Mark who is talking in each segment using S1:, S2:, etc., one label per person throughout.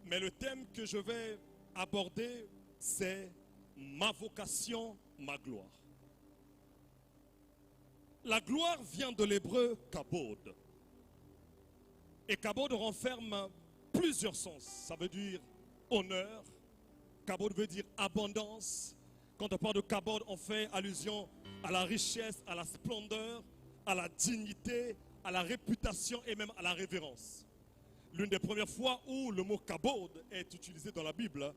S1: Mais le thème que je vais aborder, c'est ma vocation, ma gloire. La gloire vient de l'hébreu kabod. Et kabod renferme plusieurs sens. Ça veut dire honneur. Kabod veut dire abondance. Quand on parle de kabod, on fait allusion à la richesse, à la splendeur, à la dignité, à la réputation et même à la révérence. L'une des premières fois où le mot kabod est utilisé dans la Bible,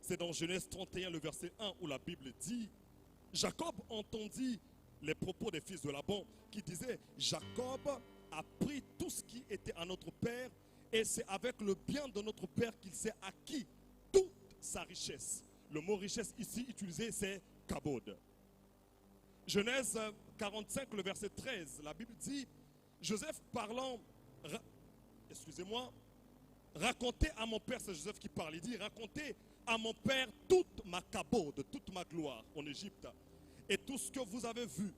S1: c'est dans Genèse 31, le verset 1, où la Bible dit « Jacob entendit les propos des fils de Laban qui disaient « Jacob a pris tout ce qui était à notre père et c'est avec le bien de notre père qu'il s'est acquis toute sa richesse. » Le mot richesse ici utilisé, c'est kabod. Genèse 45, le verset 13, la Bible dit « Joseph parlant... » racontez à mon père, c'est Joseph qui parle, il dit, racontez à mon père toute ma kabod, toute ma gloire en Égypte, et tout ce que vous avez vu,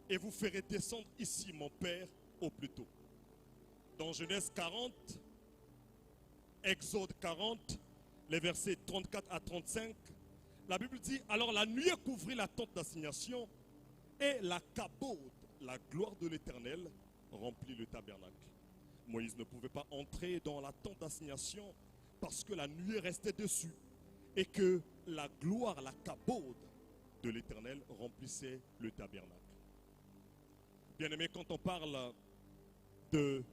S1: et vous ferez descendre ici mon père au plus tôt. Dans Genèse 40, Exode 40, les versets 34 à 35, la Bible dit, alors la nuée couvrit la tente d'assignation, et la kabod, la gloire de l'Éternel, remplit le tabernacle. Moïse ne pouvait pas entrer dans la tente d'assignation parce que la nuée restait dessus et que la gloire, la kabod de l'Éternel remplissait le tabernacle. Bien-aimé, quand on parle de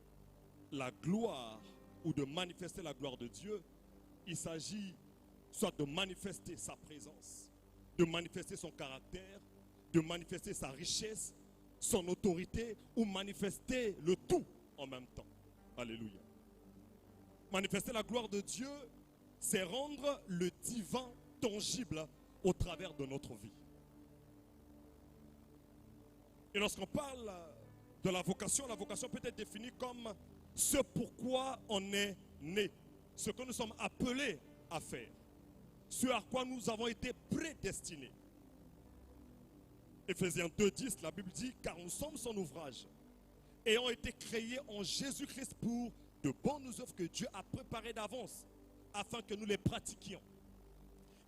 S1: la gloire ou de manifester la gloire de Dieu, il s'agit soit de manifester sa présence, de manifester son caractère, de manifester sa richesse, son autorité ou manifester le tout en même temps. Alléluia. Manifester la gloire de Dieu, c'est rendre le divin tangible au travers de notre vie. Et lorsqu'on parle de la vocation peut être définie comme ce pourquoi on est né, ce que nous sommes appelés à faire, ce à quoi nous avons été prédestinés. Éphésiens 2,10, la Bible dit, car nous sommes son ouvrage, ayant été créés en Jésus-Christ pour de bonnes œuvres que Dieu a préparées d'avance, afin que nous les pratiquions.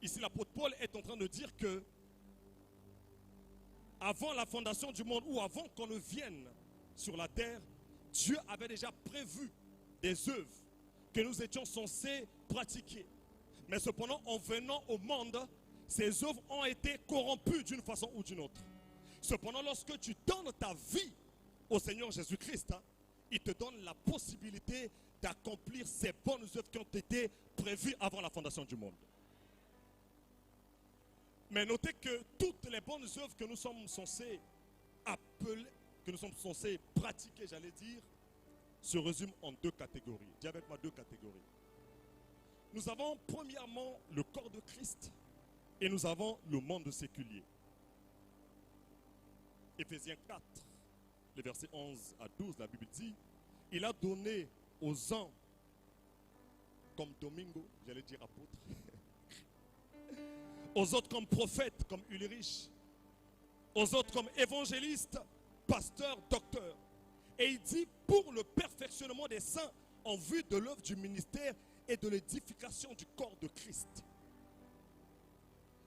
S1: Ici, l'apôtre Paul est en train de dire que, avant la fondation du monde, ou avant qu'on ne vienne sur la terre, Dieu avait déjà prévu des œuvres que nous étions censés pratiquer. Mais cependant, en venant au monde, ces œuvres ont été corrompues d'une façon ou d'une autre. Cependant, lorsque tu donnes ta vie au Seigneur Jésus-Christ, il te donne la possibilité d'accomplir ces bonnes œuvres qui ont été prévues avant la fondation du monde. Mais notez que toutes les bonnes œuvres que nous sommes censés appeler, que nous sommes censés pratiquer, j'allais dire, se résument en deux catégories. Dis avec moi deux catégories. Nous avons premièrement le corps de Christ et nous avons le monde séculier. Éphésiens 4, les versets 11 à 12, la Bible dit, il a donné aux uns, comme Domingo, j'allais dire apôtre, aux autres comme prophètes, comme Ulrich, aux autres comme évangélistes, pasteurs, docteurs. Et il dit pour le perfectionnement des saints en vue de l'œuvre du ministère et de l'édification du corps de Christ.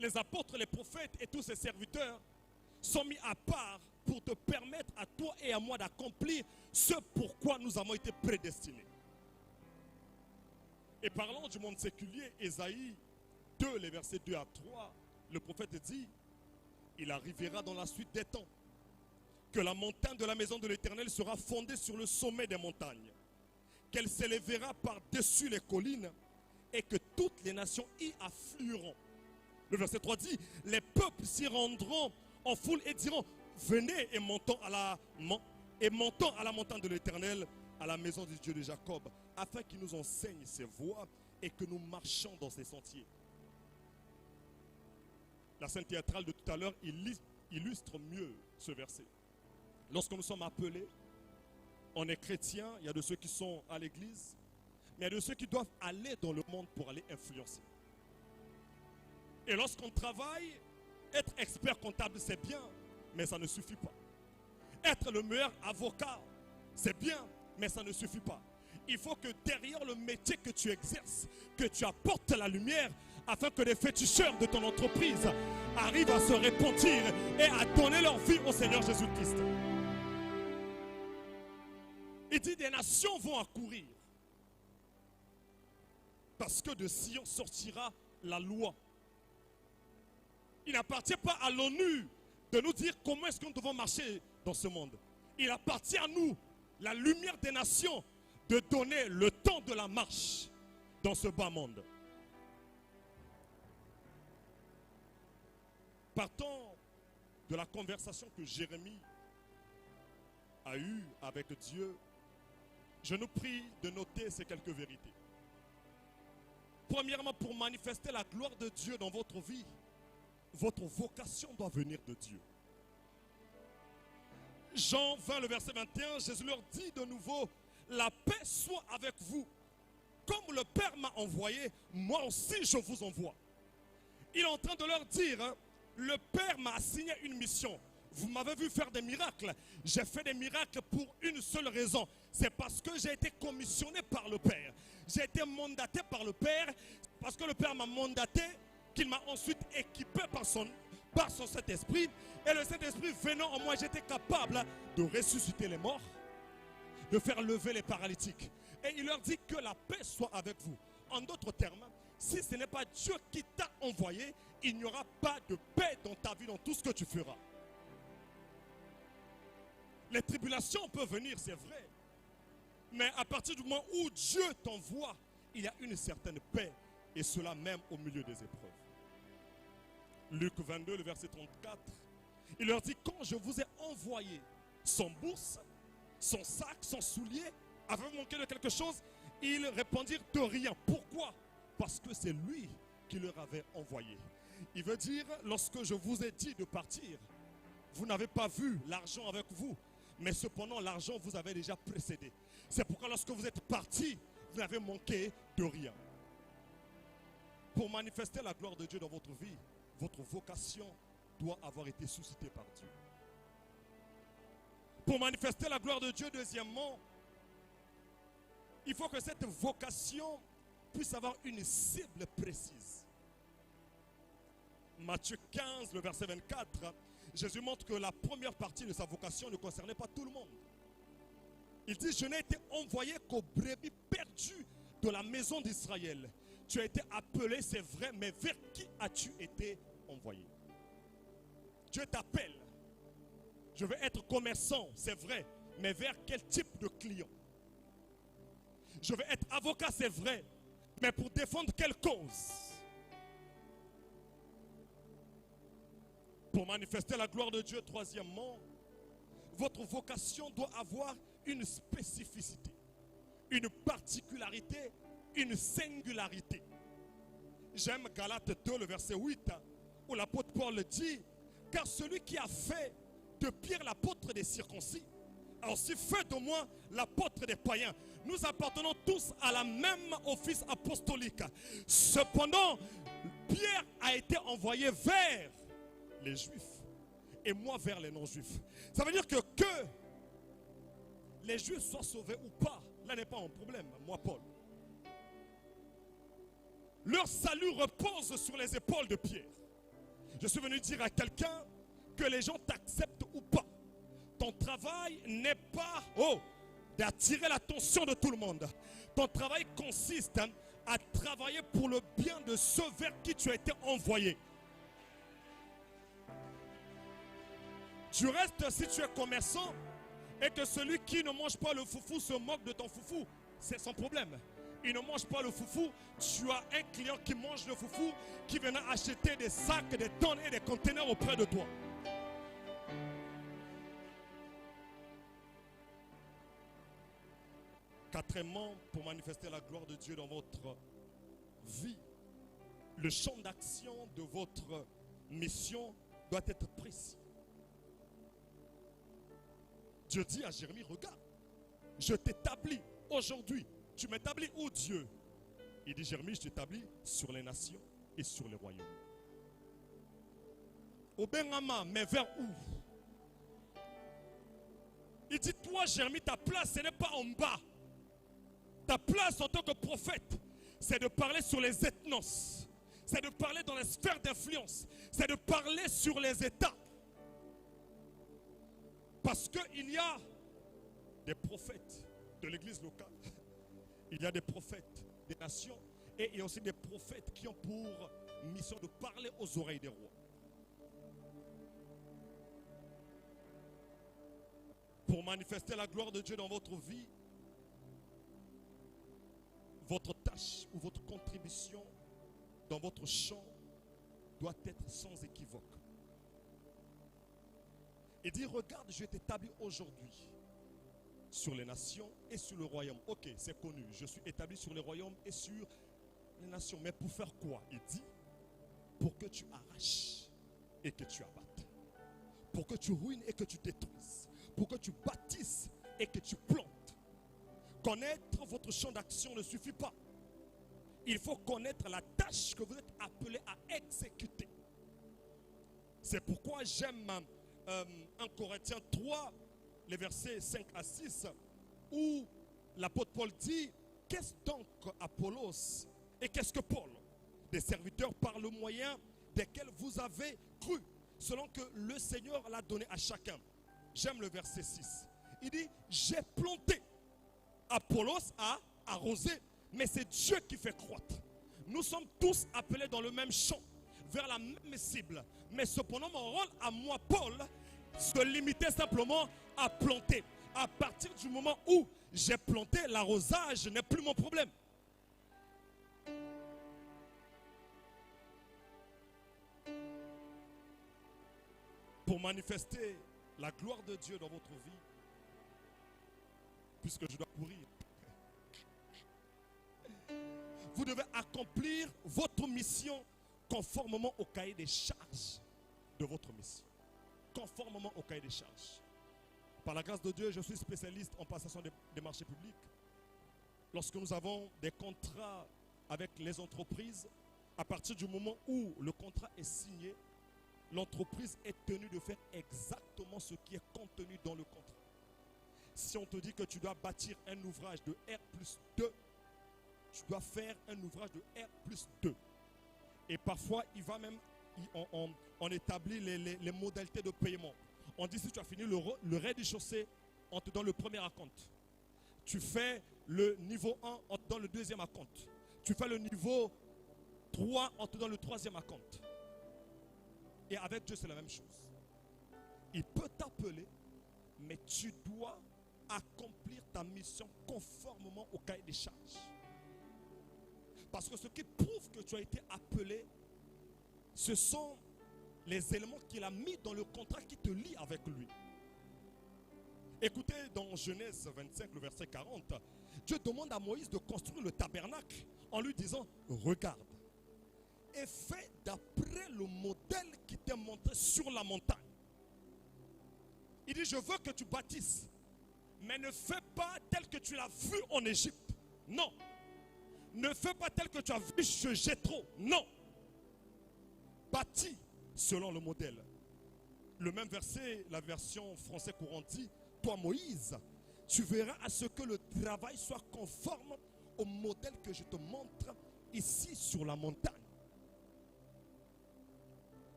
S1: Les apôtres, les prophètes et tous ces serviteurs sont mis à part pour te permettre à toi et à moi d'accomplir ce pourquoi nous avons été prédestinés. Et parlant du monde séculier, Ésaïe 2, les versets 2 à 3, le prophète dit, il arrivera dans la suite des temps que la montagne de la maison de l'Éternel sera fondée sur le sommet des montagnes, qu'elle s'élèvera par-dessus les collines et que toutes les nations y afflueront. Le verset 3 dit, les peuples s'y rendront en foule et diront, venez et montons à la montagne de l'Éternel, à la maison du Dieu de Jacob, afin qu'il nous enseigne ses voies et que nous marchions dans ses sentiers. La Sainte Théâtrale de tout à l'heure illustre mieux ce verset. Lorsque nous sommes appelés, on est chrétien, il y a de ceux qui sont à l'église, mais il y a de ceux qui doivent aller dans le monde pour aller influencer. Et lorsqu'on travaille, être expert comptable, c'est bien, mais ça ne suffit pas. Être le meilleur avocat, c'est bien, mais ça ne suffit pas. Il faut que derrière le métier que tu exerces, que tu apportes la lumière, afin que les féticheurs de ton entreprise arrivent à se repentir et à donner leur vie au Seigneur Jésus-Christ. Il dit des nations vont accourir. Parce que de Sion sortira la loi. Il n'appartient pas à l'ONU de nous dire comment est-ce que nous devons marcher dans ce monde. Il appartient à nous, la lumière des nations, de donner le temps de la marche dans ce bas monde. Partant de la conversation que Jérémie a eue avec Dieu, je nous prie de noter ces quelques vérités. Premièrement, pour manifester la gloire de Dieu dans votre vie, votre vocation doit venir de Dieu. Jean 20, le verset 21, Jésus leur dit de nouveau, la paix soit avec vous. Comme le Père m'a envoyé, moi aussi je vous envoie. Il est en train de leur dire, hein, le Père m'a assigné une mission. Vous m'avez vu faire des miracles. J'ai fait des miracles pour une seule raison. C'est parce que j'ai été commissionné par le Père. J'ai été mandaté par le Père. Parce que le Père m'a mandaté, qu'il m'a ensuite équipé par son Saint-Esprit. Et le Saint-Esprit venant en moi, j'étais capable de ressusciter les morts, de faire lever les paralytiques. Et il leur dit que la paix soit avec vous. En d'autres termes, si ce n'est pas Dieu qui t'a envoyé, il n'y aura pas de paix dans ta vie, dans tout ce que tu feras. Les tribulations peuvent venir, c'est vrai. Mais à partir du moment où Dieu t'envoie, il y a une certaine paix. Et cela même au milieu des épreuves. Luc 22, le verset 34. Il leur dit, quand je vous ai envoyé son bourse, son sac, son soulier, avez-vous manqué de quelque chose? Ils répondirent de rien. Pourquoi? Parce que c'est lui qui leur avait envoyé. Il veut dire, lorsque je vous ai dit de partir, vous n'avez pas vu l'argent avec vous, mais cependant l'argent vous avait déjà précédé. C'est pourquoi lorsque vous êtes parti, vous n'avez manqué de rien. Pour manifester la gloire de Dieu dans votre vie, votre vocation doit avoir été suscitée par Dieu. Pour manifester la gloire de Dieu, deuxièmement, il faut que cette vocation puisse avoir une cible précise. Matthieu 15, le verset 24, Jésus montre que la première partie de sa vocation ne concernait pas tout le monde. Il dit, je n'ai été envoyé qu'aux brebis perdues de la maison d'Israël. Tu as été appelé, c'est vrai, mais vers qui as-tu été envoyé? Dieu t'appelle. Je veux être commerçant, c'est vrai, mais vers quel type de client? Je veux être avocat, c'est vrai, mais pour défendre quelle cause? Pour manifester la gloire de Dieu, troisièmement, votre vocation doit avoir une spécificité, une particularité, une singularité. J'aime Galates 2, le verset 8, où l'apôtre Paul dit, car celui qui a fait de Pierre l'apôtre des circoncis a aussi fait de moi l'apôtre des païens. Nous appartenons tous à la même office apostolique. Cependant, Pierre a été envoyé vers les Juifs et moi vers les non-Juifs. Ça veut dire que les Juifs soient sauvés ou pas, là n'est pas un problème, moi Paul. Leur salut repose sur les épaules de Pierre. Je suis venu dire à quelqu'un que les gens t'acceptent ou pas. Ton travail n'est pas d'attirer l'attention de tout le monde. Ton travail consiste à travailler pour le bien de ceux vers qui tu as été envoyé. Tu restes si tu es commerçant et que celui qui ne mange pas le foufou se moque de ton foufou, c'est son problème. Il ne mange pas le foufou, tu as un client qui mange le foufou, qui vient acheter des sacs, des tonnes et des conteneurs auprès de toi. Quatrièmement, pour manifester la gloire de Dieu dans votre vie, le champ d'action de votre mission doit être précis. Dieu dit à Jérémie, regarde, je t'établis aujourd'hui. Tu m'établis où, Dieu? Il dit, Jérémie, je t'établis sur les nations et sur les royaumes. Au Benama, mais vers où? Il dit, toi, Jérémie, ta place, ce n'est pas en bas. Ta place en tant que prophète, c'est de parler sur les ethnos. C'est de parler dans les sphères d'influence. C'est de parler sur les États. Parce qu'il y a des prophètes de l'église locale. Il y a des prophètes des nations. Et il y a aussi des prophètes qui ont pour mission de parler aux oreilles des rois. Pour manifester la gloire de Dieu dans votre vie, votre tâche ou votre contribution dans votre champ doit être sans équivoque. Il dit, regarde, je t'établis aujourd'hui sur les nations et sur le royaume. Ok, c'est connu, je suis établi sur les royaumes et sur les nations. Mais pour faire quoi? Il dit, pour que tu arraches et que tu abattes. Pour que tu ruines et que tu détruises. Pour que tu bâtisses et que tu plantes. Connaître votre champ d'action ne suffit pas. Il faut connaître la tâche que vous êtes appelé à exécuter. C'est pourquoi j'aime 1 Corinthiens 3, les versets 5 à 6, où l'apôtre Paul dit, qu'est-ce donc Apollos et qu'est-ce que Paul? Des serviteurs par le moyen desquels vous avez cru, selon que le Seigneur l'a donné à chacun. J'aime le verset 6. Il dit, j'ai planté. Apollos a arrosé, mais c'est Dieu qui fait croître. Nous sommes tous appelés dans le même champ, vers la même cible. Mais cependant, mon rôle à moi, Paul, se limitait simplement à planter. À partir du moment où j'ai planté, l'arrosage n'est plus mon problème. Pour manifester la gloire de Dieu dans votre vie, puisque je dois courir, vous devez accomplir votre mission conformément au cahier des charges de votre mission. Conformément au cahier des charges. Par la grâce de Dieu, je suis spécialiste en passation des marchés publics. Lorsque nous avons des contrats avec les entreprises, à partir du moment où le contrat est signé, l'entreprise est tenue de faire exactement ce qui est contenu dans le contrat. Si on te dit que tu dois bâtir un ouvrage de R+2, tu dois faire un ouvrage de R+2. Et parfois, on établit les modalités de paiement. On dit si tu as fini le rez-de-chaussée, on te donne le premier acompte. Tu fais le niveau 1, on te donne le deuxième acompte. Tu fais le niveau 3, on te donne le troisième acompte. Et avec Dieu, c'est la même chose. Il peut t'appeler, mais tu dois accomplir ta mission conformément au cahier des charges. Parce que ce qui prouve que tu as été appelé, ce sont les éléments qu'il a mis dans le contrat qui te lie avec lui. Écoutez dans Genèse 25, le verset 40, Dieu demande à Moïse de construire le tabernacle en lui disant, regarde et fais d'après le modèle qui t'est montré sur la montagne. Il dit, je veux que tu bâtisses, mais ne fais pas tel que tu l'as vu en Égypte. Non. Ne fais pas tel que tu as vu chez Jéthro. Non. Bâtis selon le modèle. Le même verset, la version français courant dit, toi Moïse, tu verras à ce que le travail soit conforme au modèle que je te montre ici sur la montagne.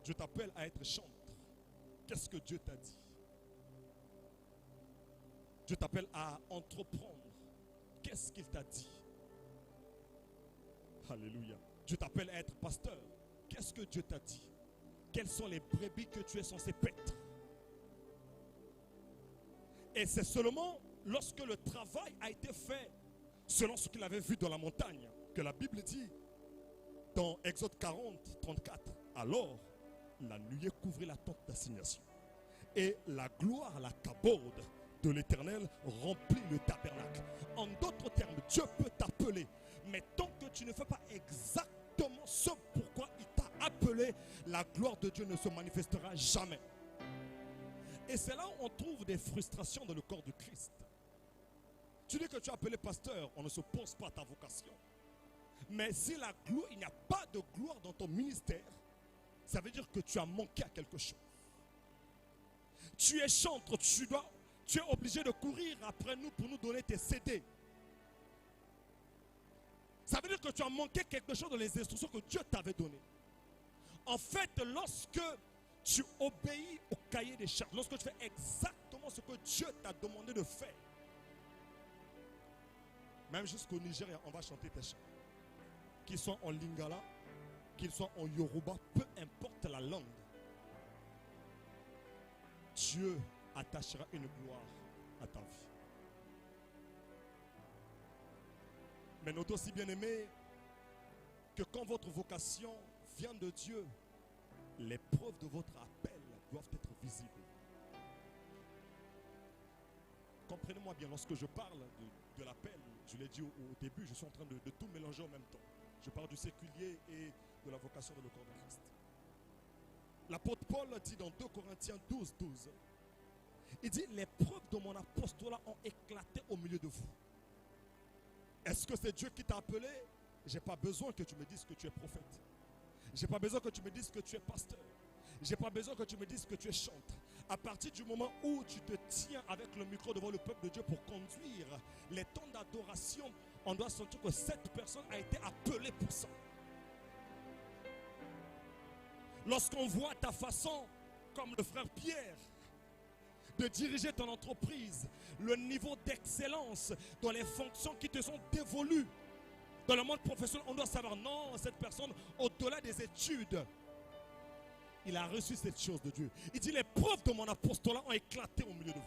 S1: Je t'appelle à être chantre. Qu'est-ce que Dieu t'a dit? Dieu t'appelle à entreprendre. Qu'est-ce qu'il t'a dit? Alléluia. Dieu t'appelle à être pasteur. Qu'est-ce que Dieu t'a dit? Quelles sont les brebis que tu es censé paître? Et c'est seulement lorsque le travail a été fait selon ce qu'il avait vu dans la montagne que la Bible dit dans Exode 40, 34, alors la nuée couvrit la tente d'assignation et la gloire, la kabod de l'Éternel remplit le tabernacle. En d'autres termes, Dieu peut t'appeler, mais tant que tu ne fais pas exactement ce pourquoi il t'a appelé, la gloire de Dieu ne se manifestera jamais. Et c'est là où on trouve des frustrations dans le corps de Christ. Tu dis que tu es appelé pasteur, on ne s'oppose pas à ta vocation. Mais si la gloire, il n'y a pas de gloire dans ton ministère, ça veut dire que tu as manqué à quelque chose. Tu es chantre, tu es obligé de courir après nous pour nous donner tes CD. que tu as manqué quelque chose dans les instructions que Dieu t'avait données. En fait, lorsque tu obéis au cahier des charges, lorsque tu fais exactement ce que Dieu t'a demandé de faire, même jusqu'au Nigeria, on va chanter tes chants. Qu'ils soient en lingala, qu'ils soient en yoruba, peu importe la langue, Dieu attachera une gloire à ta vie. Mais notez aussi, bien aimé, que quand votre vocation vient de Dieu, les preuves de votre appel doivent être visibles. Comprenez-moi bien, lorsque je parle de l'appel, je l'ai dit au début, je suis en train de tout mélanger en même temps. Je parle du séculier et de la vocation de le corps de Christ. L'apôtre Paul dit dans 2 Corinthiens 12, 12, il dit, les preuves de mon apostolat ont éclaté au milieu de vous. Est-ce que c'est Dieu qui t'a appelé? Je n'ai pas besoin que tu me dises que tu es prophète. Je n'ai pas besoin que tu me dises que tu es pasteur. Je n'ai pas besoin que tu me dises que tu es chanteur. À partir du moment où tu te tiens avec le micro devant le peuple de Dieu pour conduire les temps d'adoration, on doit sentir que cette personne a été appelée pour ça. Lorsqu'on voit ta façon, comme le frère Pierre, de diriger ton entreprise, le niveau d'excellence dans les fonctions qui te sont dévolues, dans le monde professionnel, on doit savoir, non, cette personne, au-delà des études, il a reçu cette chose de Dieu. Il dit, les preuves de mon apostolat ont éclaté au milieu de vous.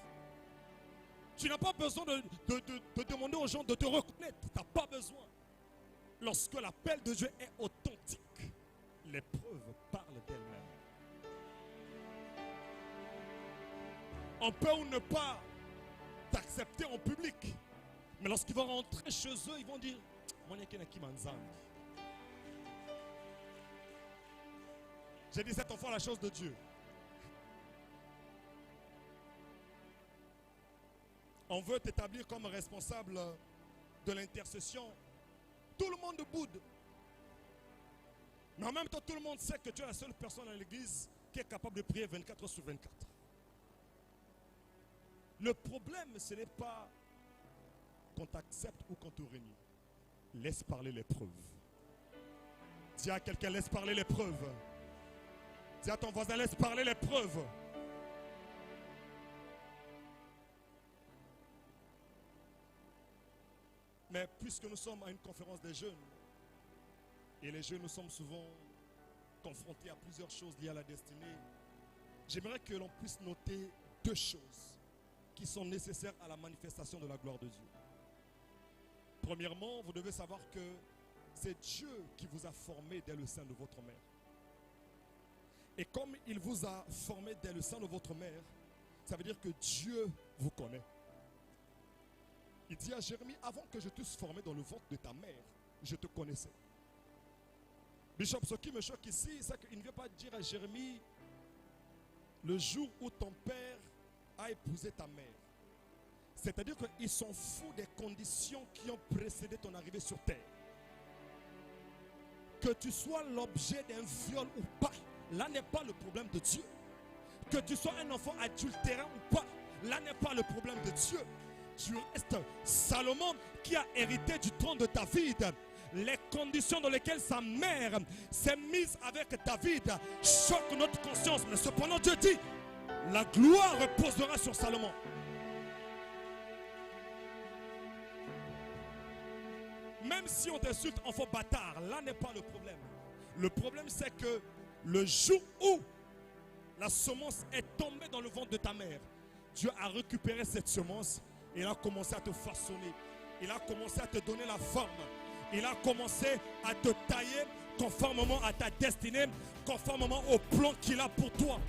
S1: Tu n'as pas besoin de demander aux gens de te reconnaître. Tu n'as pas besoin. Lorsque l'appel de Dieu est authentique, les preuves parlent d'elles-mêmes. On peut ou ne pas t'accepter en public. Mais lorsqu'ils vont rentrer chez eux, ils vont dire, j'ai dit cet enfant la chose de Dieu. On veut t'établir comme responsable de l'intercession. Tout le monde boude. Mais en même temps, tout le monde sait que tu es la seule personne dans l'église qui est capable de prier 24 heures sur 24. Le problème, ce n'est pas qu'on t'accepte ou qu'on te renie. Laisse parler les preuves. Dis à quelqu'un, laisse parler les preuves. Dis à ton voisin, laisse parler les preuves. Mais puisque nous sommes à une conférence des jeunes, et les jeunes, nous sommes souvent confrontés à plusieurs choses liées à la destinée, j'aimerais que l'on puisse noter 2 choses qui sont nécessaires à la manifestation de la gloire de Dieu. Premièrement, vous devez savoir que c'est Dieu qui vous a formé dès le sein de votre mère. Et comme il vous a formé dès le sein de votre mère, ça veut dire que Dieu vous connaît. Il dit à Jérémie, avant que je t'eusse formé dans le ventre de ta mère, je te connaissais. Bishop, ce qui me choque ici, c'est qu'il ne veut pas dire à Jérémie, le jour où ton père a épousé ta mère. C'est-à-dire qu'ils s'en foutent des conditions qui ont précédé ton arrivée sur terre. Que tu sois l'objet d'un viol ou pas, là n'est pas le problème de Dieu. Que tu sois un enfant adultéré ou pas, là n'est pas le problème de Dieu. Tu restes Salomon qui a hérité du trône de David. Les conditions dans lesquelles sa mère s'est mise avec David choquent notre conscience. Mais cependant Dieu dit, la gloire reposera sur Salomon. Même si on t'insulte enfant bâtard, là n'est pas le problème. Le problème c'est que le jour où la semence est tombée dans le ventre de ta mère, Dieu a récupéré cette semence et il a commencé à te façonner. Il a commencé à te donner la forme. Il a commencé à te tailler conformément à ta destinée, conformément au plan qu'il a pour toi.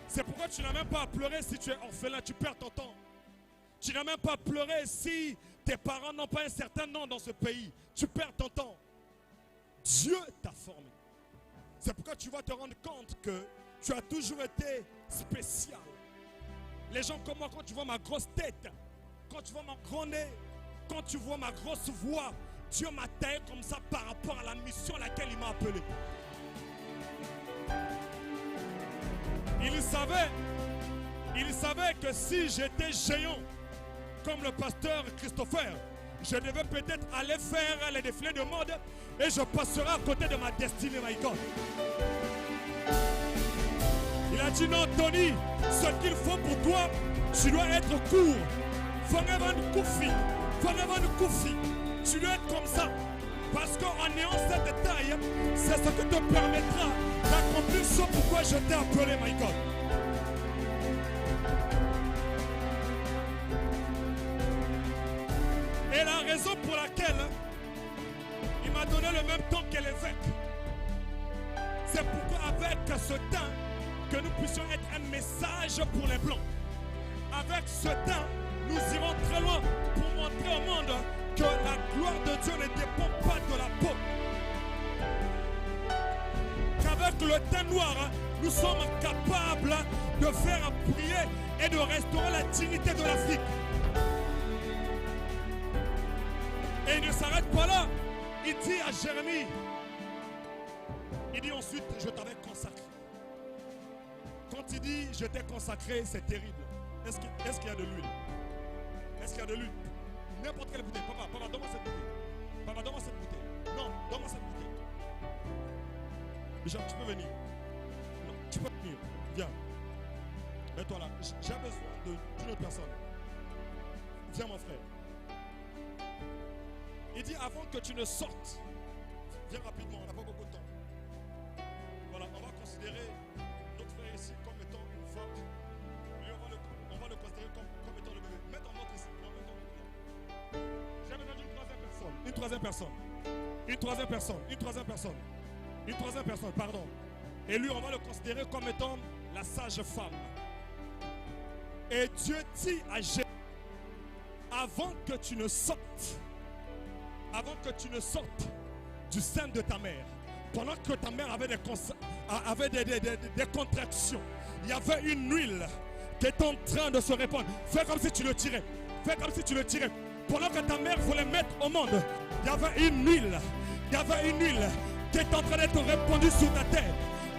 S1: C'est pourquoi tu n'as même pas à pleurer si tu es orphelin, tu perds ton temps. Tu n'as même pas à pleurer si tes parents n'ont pas un certain nom dans ce pays. Tu perds ton temps. Dieu t'a formé. C'est pourquoi tu vas te rendre compte que tu as toujours été spécial. Les gens comme moi, quand tu vois ma grosse tête, quand tu vois mon grand nez, quand tu vois ma grosse voix, Dieu m'a taillé comme ça par rapport à la mission à laquelle il m'a appelé. Il savait que si j'étais géant, comme le pasteur Christopher, je devais peut-être aller faire les défilés de mode et je passerai à côté de ma destinée, my God. Il a dit non, Tony, ce qu'il faut pour toi, tu dois être court. Tu dois être comme ça. Parce qu'en ayant cette taille, c'est ce qui te permettra d'accomplir ce pourquoi je t'ai appelé, my God. Et la raison pour laquelle il m'a donné le même temps que l'évêque, c'est pourquoi avec ce temps, que nous puissions être un message pour les Blancs. Avec ce temps, nous irons très loin pour montrer au monde que la gloire de Dieu ne dépend pas de la peau. Qu'avec le teint noir, nous sommes capables de faire prier et de restaurer la dignité de l'Afrique. Et il ne s'arrête pas là. Il dit à Jérémie, il dit ensuite, je t'avais consacré. Quand il dit, je t'ai consacré, c'est terrible. Est-ce qu'il y a de l'huile? Est-ce qu'il y a de l'huile? N'importe quelle bouteille. Papa, donne-moi cette bouteille. Papa, donne-moi cette bouteille. Non, donne-moi cette bouteille. Jean, tu peux venir. Non, tu peux venir. Viens. Mets-toi là. J'ai besoin d'une autre personne. Viens, mon frère. Il dit, avant que tu ne sortes, viens rapidement, on n'a pas beaucoup de temps. Voilà, on va considérer notre frère ici comme étant une femme. Lui, on va le considérer comme étant le bébé. Mets ton ventre ici. Non, mets ton ventre là. J'ai besoin d'une troisième personne. Une troisième personne. Une troisième personne. Une troisième personne. Une troisième personne, pardon. Et lui, on va le considérer comme étant la sage femme. Et Dieu dit à Jésus, avant que tu ne sortes du sein de ta mère, pendant que ta mère avait des contractions, il y avait une huile qui est en train de se répandre. Fais comme si tu le tirais. Fais comme si tu le tirais. Pendant que ta mère voulait mettre au monde, il y avait une huile. Il y avait une huile qui est en train d'être répandue sur ta tête.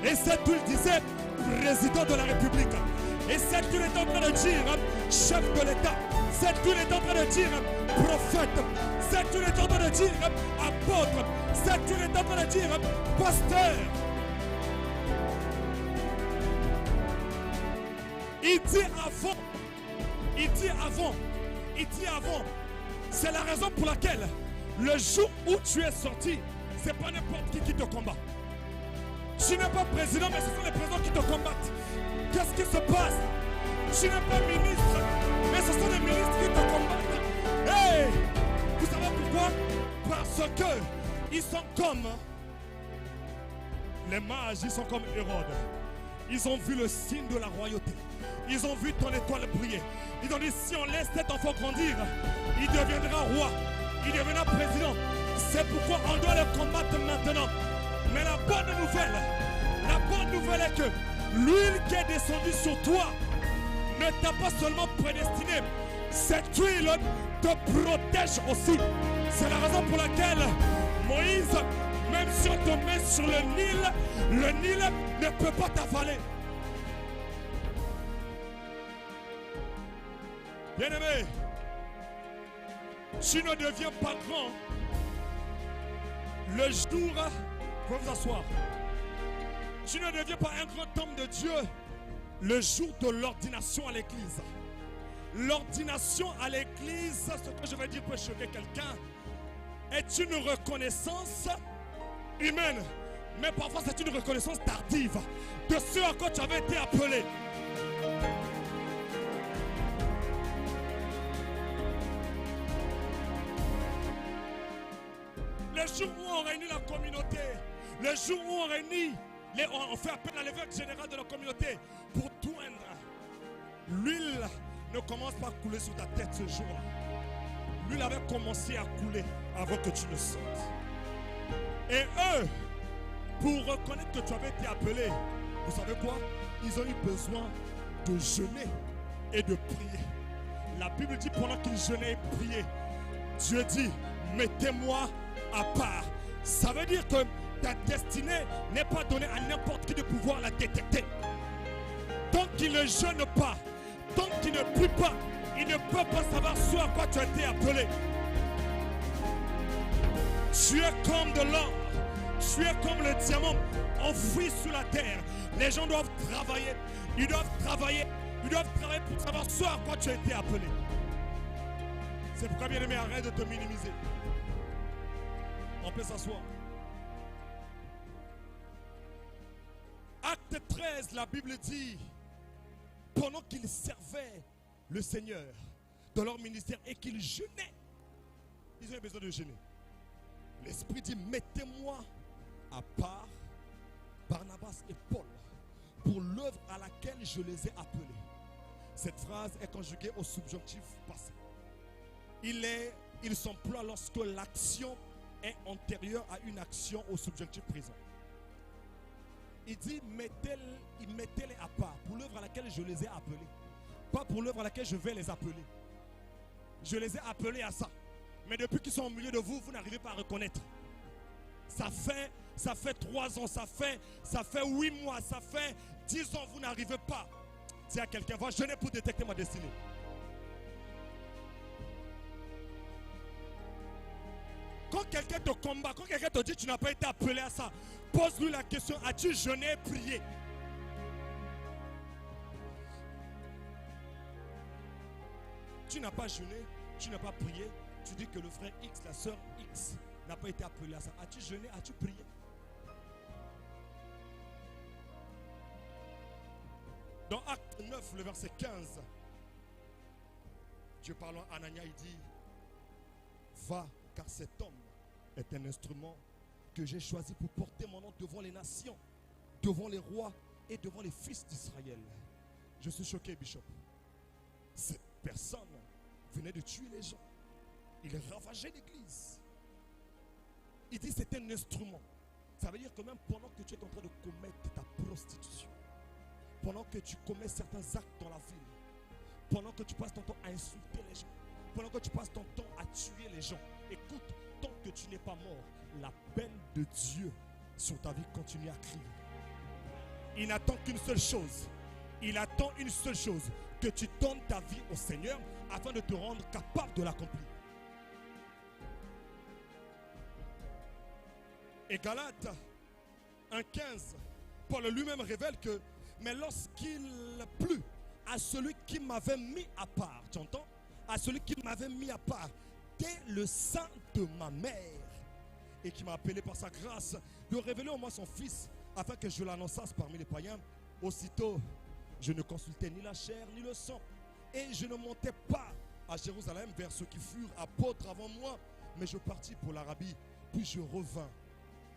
S1: Et cette huile disait président de la République. Et cette huile est en train de dire chef de l'État. Cette huile est en train de dire prophète. Cette huile est en train de dire apôtre. Cette huile est en train de dire pasteur. Il dit avant. C'est la raison pour laquelle le jour où tu es sorti, c'est pas n'importe qui te combat. Tu n'es pas président, mais ce sont les présidents qui te combattent. Qu'est-ce qui se passe? Tu n'es pas ministre, mais ce sont les ministres qui te combattent. Hey! Vous savez pourquoi? Parce que ils sont comme les mages, ils sont comme Hérode. Ils ont vu le signe de la royauté. Ils ont vu ton étoile briller. Ils ont dit, si on laisse cet enfant grandir, il deviendra roi. Il deviendra président. C'est pourquoi on doit le combattre maintenant. Mais la bonne nouvelle est que l'huile qui est descendue sur toi ne t'a pas seulement prédestiné. Cette huile te protège aussi. C'est la raison pour laquelle Moïse, même si on te met sur le Nil ne peut pas t'avaler. Bien-aimé, tu ne deviens pas grand le jour, vous pouvez vous asseoir, tu ne deviens pas un grand homme de Dieu le jour de l'ordination à l'église. L'ordination à l'église, ce que je vais dire peut choquer quelqu'un, est une reconnaissance humaine, mais parfois c'est une reconnaissance tardive de ce à quoi tu avais été appelé. Le jour où on réunit la communauté, le jour où on réunit, on fait appel à l'évêque général de la communauté pour toindre. L'huile ne commence pas à couler sur ta tête ce jour-là. L'huile avait commencé à couler avant que tu ne sortes. Et eux, pour reconnaître que tu avais été appelé, vous savez quoi? Ils ont eu besoin de jeûner et de prier. La Bible dit pendant qu'ils jeûnaient et priaient, Dieu dit, mettez-moi à part. Ça veut dire que ta destinée n'est pas donnée à n'importe qui de pouvoir la détecter. Tant qu'il ne jeûne pas, tant qu'il ne prie pas, il ne peut pas savoir ce à quoi tu as été appelé. Tu es comme de l'or. Tu es comme le diamant enfoui sous la terre. Les gens doivent travailler. Ils doivent travailler. Ils doivent travailler pour savoir ce à quoi tu as été appelé. C'est pourquoi, bien aimé, arrête de te minimiser. On peut s'asseoir. Acte 13, la Bible dit, pendant qu'ils servaient le Seigneur dans leur ministère et qu'ils jeûnaient, ils avaient besoin de jeûner. L'Esprit dit, mettez-moi à part Barnabas et Paul pour l'œuvre à laquelle je les ai appelés. Cette phrase est conjuguée au subjonctif passé. Il s'emploie lorsque l'action est antérieure à une action au subjonctif présent. Il dit, mettez-les à part pour l'œuvre à laquelle je les ai appelés. Pas pour l'œuvre à laquelle je vais les appeler. Je les ai appelés à ça. Mais depuis qu'ils sont au milieu de vous, vous n'arrivez pas à reconnaître. Ça fait 3 ans, ça fait 8 mois, ça fait 10 ans, vous n'arrivez pas. Dis à quelqu'un, va jeûner pour détecter ma destinée. Quand quelqu'un te combat, quand quelqu'un te dit que tu n'as pas été appelé à ça, pose-lui la question, as-tu jeûné et prié? Tu n'as pas jeûné, tu n'as pas prié, tu dis que le frère X, la sœur X n'a pas été appelé à ça. As-tu jeûné, as-tu prié? Dans Acte 9, le verset 15, Dieu parlant à Anania, il dit, va, car cet homme est un instrument que j'ai choisi pour porter mon nom devant les nations, devant les rois et devant les fils d'Israël. Je suis choqué, Bishop. Cette personne venait de tuer les gens. Il ravageait l'église. Il dit c'est un instrument. Ça veut dire que même pendant que tu es en train de commettre ta prostitution, pendant que tu commets certains actes dans la ville, pendant que tu passes ton temps à insulter les gens, pendant que tu passes ton temps à tuer les gens, écoute, tant que tu n'es pas mort, l'appel de Dieu sur ta vie continue à crier. Il n'attend qu'une seule chose. Il attend une seule chose, que tu donnes ta vie au Seigneur afin de te rendre capable de l'accomplir. Et Galates 1,15, Paul lui-même révèle que, mais lorsqu'il plut à celui qui m'avait mis à part, tu entends? À celui qui m'avait mis à part dès le sein de ma mère et qui m'a appelé par sa grâce de révéler au moins son fils afin que je l'annonçasse parmi les païens. Aussitôt, je ne consultais ni la chair ni le sang et je ne montais pas à Jérusalem vers ceux qui furent apôtres avant moi, mais je partis pour l'Arabie, puis je revins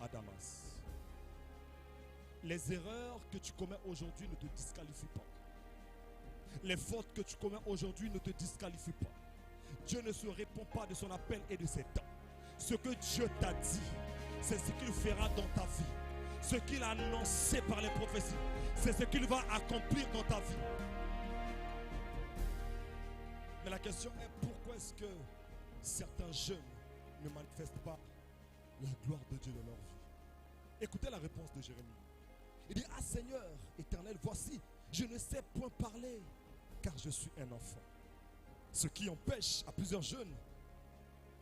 S1: à Damas. Les erreurs que tu commets aujourd'hui ne te disqualifient pas. Les fautes que tu commets aujourd'hui ne te disqualifient pas. Dieu ne se répond pas de son appel et de ses temps. Ce que Dieu t'a dit, c'est ce qu'il fera dans ta vie. Ce qu'il a annoncé par les prophéties, c'est ce qu'il va accomplir dans ta vie. Mais la question est, pourquoi est-ce que certains jeunes ne manifestent pas la gloire de Dieu dans leur vie? Écoutez la réponse de Jérémie. Il dit, ah Seigneur éternel, voici, je ne sais point parler, car je suis un enfant. Ce qui empêche à plusieurs jeunes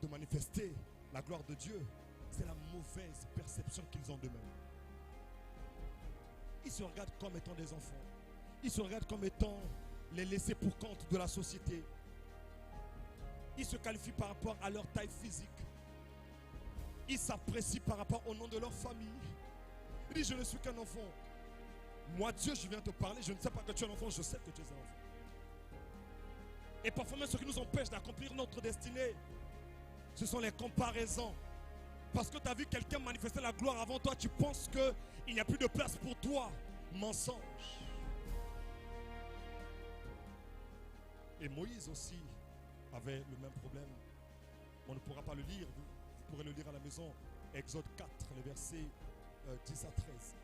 S1: de manifester la gloire de Dieu, c'est la mauvaise perception qu'ils ont d'eux-mêmes. Ils se regardent comme étant des enfants. Ils se regardent comme étant les laissés pour compte de la société. Ils se qualifient par rapport à leur taille physique. Ils s'apprécient par rapport au nom de leur famille. Il dit, je ne suis qu'un enfant. Moi, Dieu, je viens te parler. Je ne sais pas que tu es un enfant, je sais que tu es un enfant. Et parfois même ce qui nous empêche d'accomplir notre destinée, ce sont les comparaisons. Parce que tu as vu quelqu'un manifester la gloire avant toi, tu penses qu'il n'y a plus de place pour toi. Mensonge. Et Moïse aussi avait le même problème. On ne pourra pas le lire, vous pourrez le lire à la maison. Exode 4, les versets 10 à 13.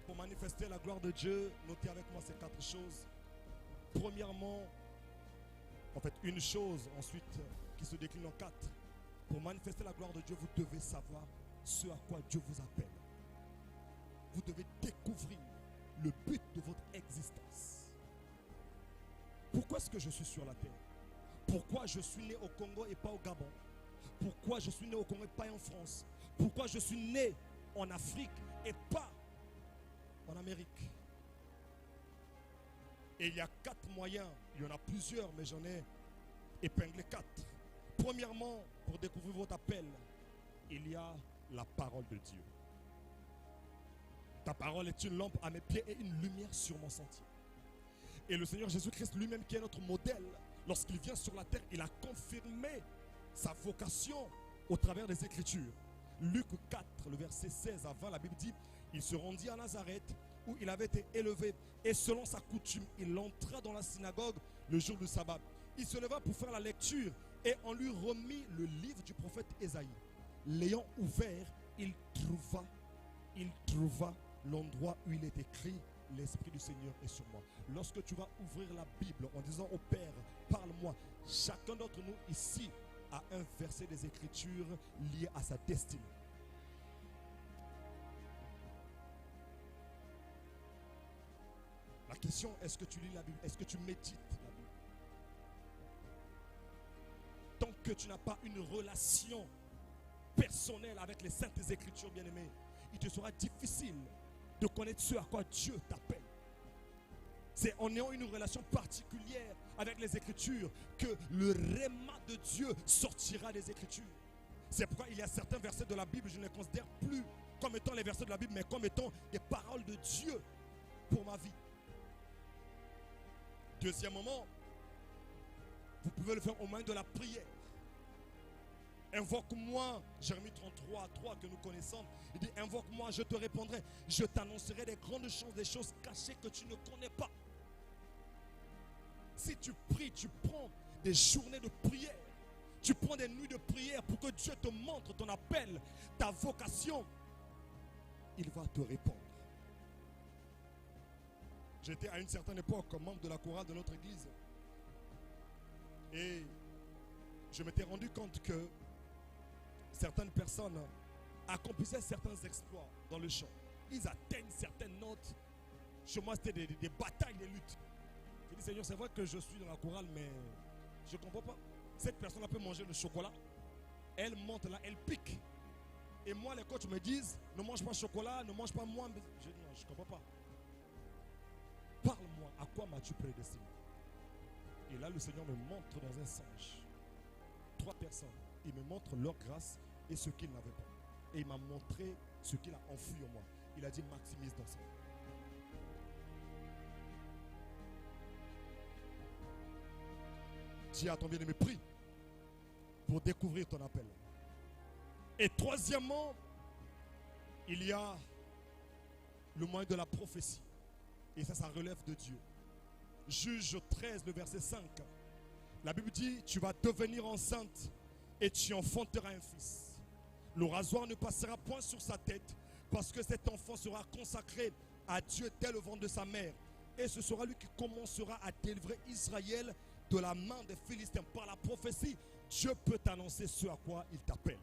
S1: Pour manifester la gloire de Dieu, notez avec moi ces 4 choses. Premièrement, en fait, une chose ensuite qui se décline en 4. Pour manifester la gloire de Dieu, vous devez savoir ce à quoi Dieu vous appelle. Vous devez découvrir le but de votre existence. Pourquoi est-ce que je suis sur la terre? Pourquoi je suis né au Congo et pas au Gabon? pourquoi je suis né au Congo et pas en France. Pourquoi je suis né en Afrique et pas en Amérique. Et il y a 4 moyens, il y en a plusieurs, mais j'en ai épinglé 4. Premièrement, pour découvrir votre appel, il y a la parole de Dieu. Ta parole est une lampe à mes pieds et une lumière sur mon sentier. Et le Seigneur Jésus-Christ lui-même, qui est notre modèle, lorsqu'il vient sur la terre, il a confirmé sa vocation au travers des Écritures. Luc 4, le verset 16 à 20, la Bible dit, il se rendit à Nazareth où il avait été élevé et selon sa coutume, il entra dans la synagogue le jour du sabbat. Il se leva pour faire la lecture et on lui remit le livre du prophète Ésaïe. L'ayant ouvert, il trouva l'endroit où il est écrit, l'Esprit du Seigneur est sur moi. Lorsque tu vas ouvrir la Bible en disant au Père, parle-moi, chacun d'entre nous ici a un verset des Écritures lié à sa destinée. La question, est-ce que tu lis la Bible? Est-ce que tu médites la Bible? Tant que tu n'as pas une relation personnelle avec les saintes Écritures, bien-aimés, il te sera difficile de connaître ce à quoi Dieu t'appelle. C'est en ayant une relation particulière avec les Écritures que le réma de Dieu sortira des Écritures. C'est pourquoi il y a certains versets de la Bible, je ne les considère plus comme étant les versets de la Bible, mais comme étant des paroles de Dieu pour ma vie. Deuxièmement, vous pouvez le faire au moyen de la prière. Invoque-moi, Jérémie 33, 3 que nous connaissons. Il dit, invoque-moi, je te répondrai. Je t'annoncerai des grandes choses, des choses cachées que tu ne connais pas. Si tu pries, tu prends des journées de prière. Tu prends des nuits de prière pour que Dieu te montre ton appel, ta vocation. Il va te répondre. J'étais à une certaine époque membre de la chorale de notre église. Et je m'étais rendu compte que certaines personnes accomplissaient certains exploits dans le chant. Ils atteignent certaines notes. Chez moi, c'était des batailles, des luttes. Je dis, Seigneur, c'est vrai que je suis dans la chorale, mais je ne comprends pas. Cette personne peut manger le chocolat. Elle monte là, elle pique. Et moi, les coachs me disent, ne mange pas chocolat, ne mange pas moins. Je dis, non, je ne comprends pas. Parle-moi, à quoi m'as-tu prédestiné? Et là, le Seigneur me montre dans un songe 3 personnes. Il me montre leur grâce et ce qu'ils n'avaient pas. Et il m'a montré ce qu'il a enfoui en moi. Il a dit, maximise dans ça. Dis à ton bien-aimé, prie pour découvrir ton appel. Et troisièmement, il y a le moyen de la prophétie. Et ça relève de Dieu. Juge 13, le verset 5. La Bible dit, tu vas devenir enceinte et tu enfanteras un fils. Le rasoir ne passera point sur sa tête parce que cet enfant sera consacré à Dieu dès le ventre de sa mère. Et ce sera lui qui commencera à délivrer Israël de la main des Philistins. Par la prophétie, Dieu peut t'annoncer ce à quoi il t'appelle.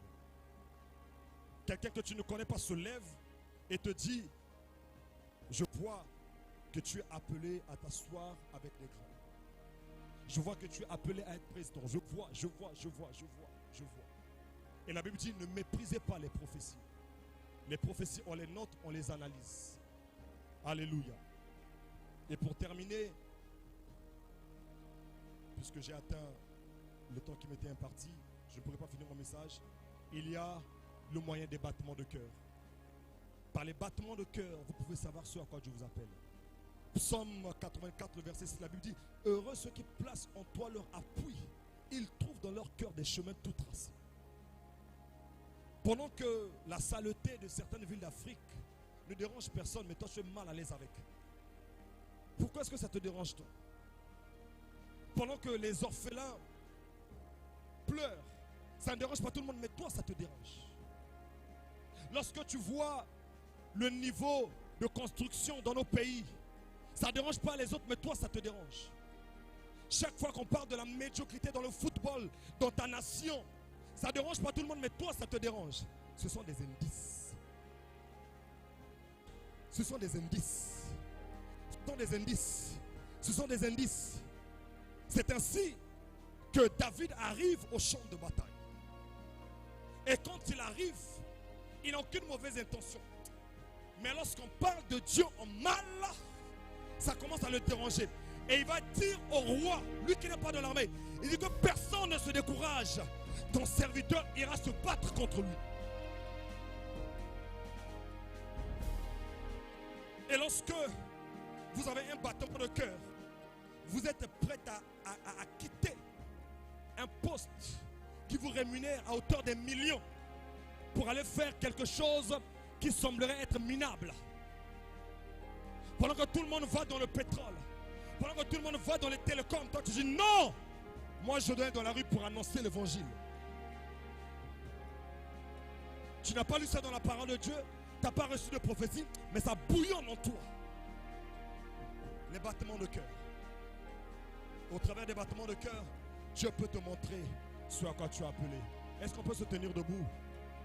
S1: Quelqu'un que tu ne connais pas se lève et te dit, je vois que tu es appelé à t'asseoir avec les grands. Je vois que tu es appelé à être président. Je vois. Et la Bible dit, ne méprisez pas les prophéties. Les prophéties, on les note, on les analyse. Alléluia. Et pour terminer, puisque j'ai atteint le temps qui m'était imparti, je ne pourrai pas finir mon message. Il y a le moyen des battements de cœur. Par les battements de cœur, vous pouvez savoir ce à quoi Dieu vous appelle. Psaume 84, le verset 6, la Bible dit, heureux ceux qui placent en toi leur appui. Ils trouvent dans leur cœur des chemins tout tracés. Pendant que la saleté de certaines villes d'Afrique ne dérange personne, mais toi tu es mal à l'aise avec. Pourquoi est-ce que ça te dérange toi? Pendant que les orphelins pleurent, ça ne dérange pas tout le monde, mais toi ça te dérange. Lorsque tu vois le niveau de construction dans nos pays, ça ne dérange pas les autres, mais toi ça te dérange. Chaque fois qu'on parle de la médiocrité dans le football, dans ta nation, ça ne dérange pas tout le monde, mais toi ça te dérange. Ce sont des indices. Ce sont des indices. Ce sont des indices. Ce sont des indices. C'est ainsi que David arrive au champ de bataille. Et quand il arrive, il n'a aucune mauvaise intention. Mais lorsqu'on parle de Dieu en mal, ça commence à le déranger. Et il va dire au roi, lui qui n'est pas dans l'armée, il dit que personne ne se décourage. Ton serviteur ira se battre contre lui. Et lorsque vous avez un battement de cœur, vous êtes prêt à quitter un poste qui vous rémunère à hauteur des millions pour aller faire quelque chose qui semblerait être minable. Pendant que tout le monde va dans le pétrole, pendant que tout le monde va dans les télécoms, toi tu dis non, moi je dois être dans la rue pour annoncer l'évangile. Tu n'as pas lu ça dans la parole de Dieu, tu n'as pas reçu de prophétie, mais ça bouillonne en toi. Les battements de cœur. Au travers des battements de cœur, Dieu peut te montrer ce à quoi tu as appelé. Est-ce qu'on peut se tenir debout?